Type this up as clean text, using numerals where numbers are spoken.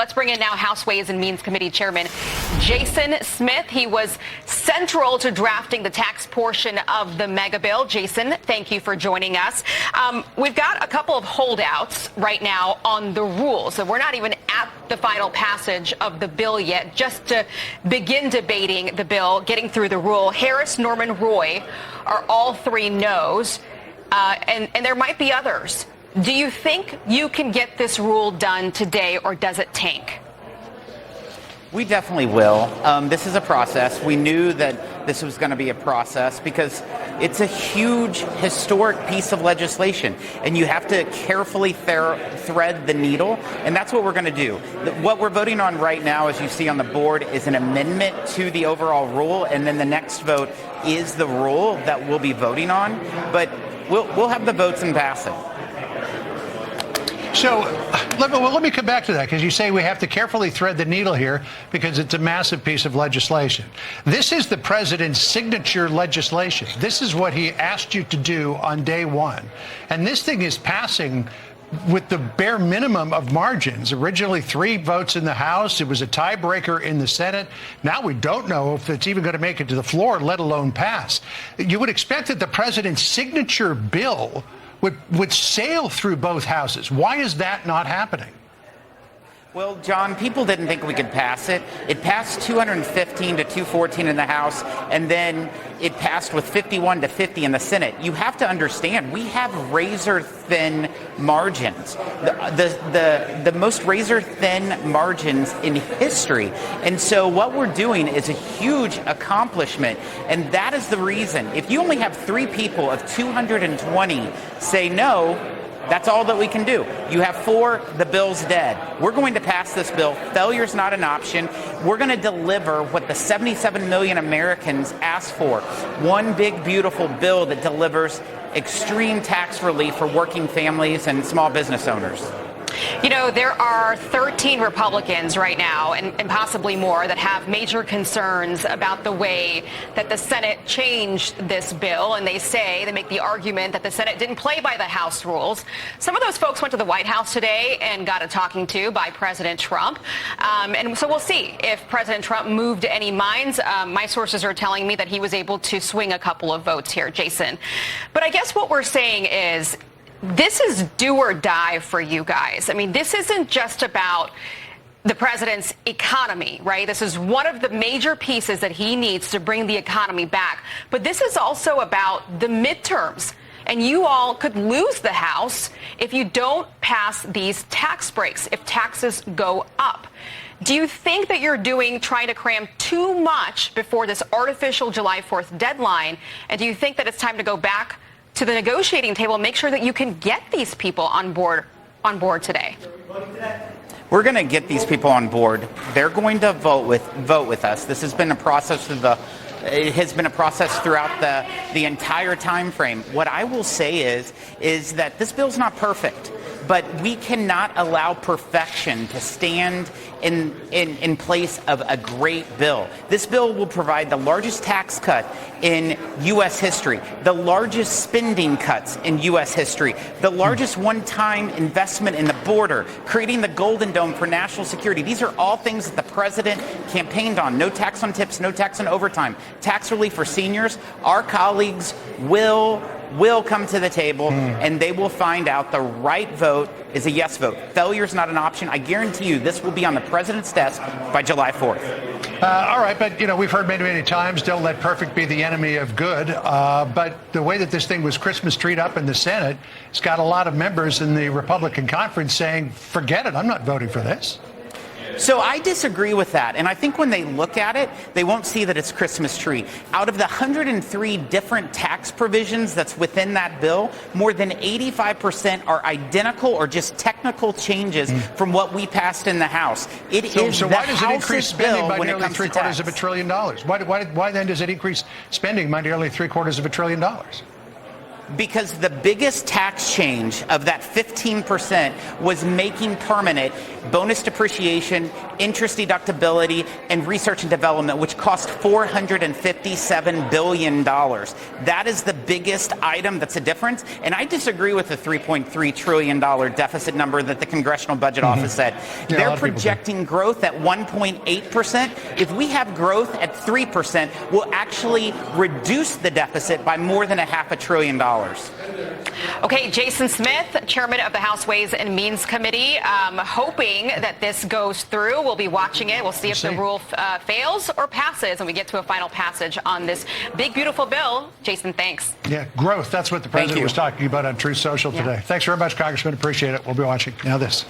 Let's bring in now House Ways and Means Committee Chairman Jason Smith. He was central to drafting the tax portion of the mega bill. Jason, thank you for joining us. We've got a couple of holdouts right now on the rules. So we're not even at the final passage of the bill yet, just to begin debating the bill, getting through the rule. Harris, Norman, Roy are all three no's, and there might be others. Do you think you can get this rule done today, or does it tank? We definitely will. This is a process. We knew that this was going to be a process because it's a huge, historic piece of legislation, and you have to carefully thread the needle, and that's what we're going to do. What we're voting on right now, as you see on the board, is an amendment to the overall rule, and then the next vote is the rule that we'll be voting on, but we'll have the votes and pass it. So let me come back to that, because you say we have to carefully thread the needle here because it's a massive piece of legislation. This is the president's signature legislation. This is what he asked you to do on day one. And this thing is passing with the bare minimum of margins. Originally 3 votes in the House. It was a tiebreaker in the Senate. Now we don't know if it's even going to make it to the floor, let alone pass. You would expect that the president's signature bill would sail through both houses. Why is that not happening? Well, John, people didn't think we could pass it. It passed 215 to 214 in the House, and then it passed with 51 to 50 in the Senate. You have to understand, we have razor-thin margins, the most razor-thin margins in history. And so what we're doing is a huge accomplishment, and that is the reason. If you only have 3 people of 220 say no, that's all that we can do. You have 4, the bill's dead. We're going to pass this bill. Failure's not an option. We're going to deliver what the 77 million Americans asked for. One big, beautiful bill that delivers extreme tax relief for working families and small business owners. You know, there are 13 Republicans right now, and possibly more, that have major concerns about the way that the Senate changed this bill. And they make the argument that the Senate didn't play by the House rules. Some of those folks went to the White House today and got a talking to by President Trump. And so we'll see if President Trump moved any minds. My sources are telling me that he was able to swing a couple of votes here, Jason. But I guess what we're saying is, this is do or die for you guys. I mean, this isn't just about the president's economy, right? This is one of the major pieces that he needs to bring the economy back. But this is also about the midterms. And you all could lose the House if you don't pass these tax breaks, if taxes go up. Do you think that you're trying to cram too much before this artificial July 4th deadline? And do you think that it's time to go back to the negotiating table and make sure that you can get these people on board today? We're going to get these people on board. They're going to vote with us. This has been a process it has been a process throughout the entire time frame. What I will say is that this bill's not perfect, but we cannot allow perfection to stand in place of a great bill. This bill will provide the largest tax cut in U.S. history, the largest spending cuts in U.S. history, the largest one-time investment in the border, creating the Golden Dome for national security. These are all things that the president campaigned on. No tax on tips, no tax on overtime, tax relief for seniors. Our colleagues will come to the table, and they will find out the right vote is a yes vote. Failure is not an option. I guarantee you this will be on the president's desk by July 4th. All right, but, we've heard many times, don't let perfect be the enemy of good. But the way that this thing was Christmas treed up in the Senate, it's got a lot of members in the Republican conference saying, forget it, I'm not voting for this. So I disagree with that. And I think when they look at it, they won't see that it's Christmas tree. Out of the 103 different tax provisions that's within that bill, more than 85% are identical or just technical changes from what we passed in the House. So why does it increase spending by nearly $750 billion? Why then does it increase spending by nearly $750 billion? because the biggest tax change of that 15% was making permanent bonus depreciation, interest deductibility, and research and development, which cost $457 billion. That is the biggest item that's a difference. And I disagree with the $3.3 trillion deficit number that the Congressional Budget Office said. They're projecting growth at 1.8%. If we have growth at 3%, we'll actually reduce the deficit by more than $500 billion. Okay, Jason Smith, chairman of the House Ways and Means Committee, hoping that this goes through. We'll be watching it. We'll see if the rule fails or passes, and we get to a final passage on this big, beautiful bill. Jason, thanks. Yeah, growth. That's what the president was talking about on Truth Social today. Thanks very much, Congressman. Appreciate it. We'll be watching. Now this.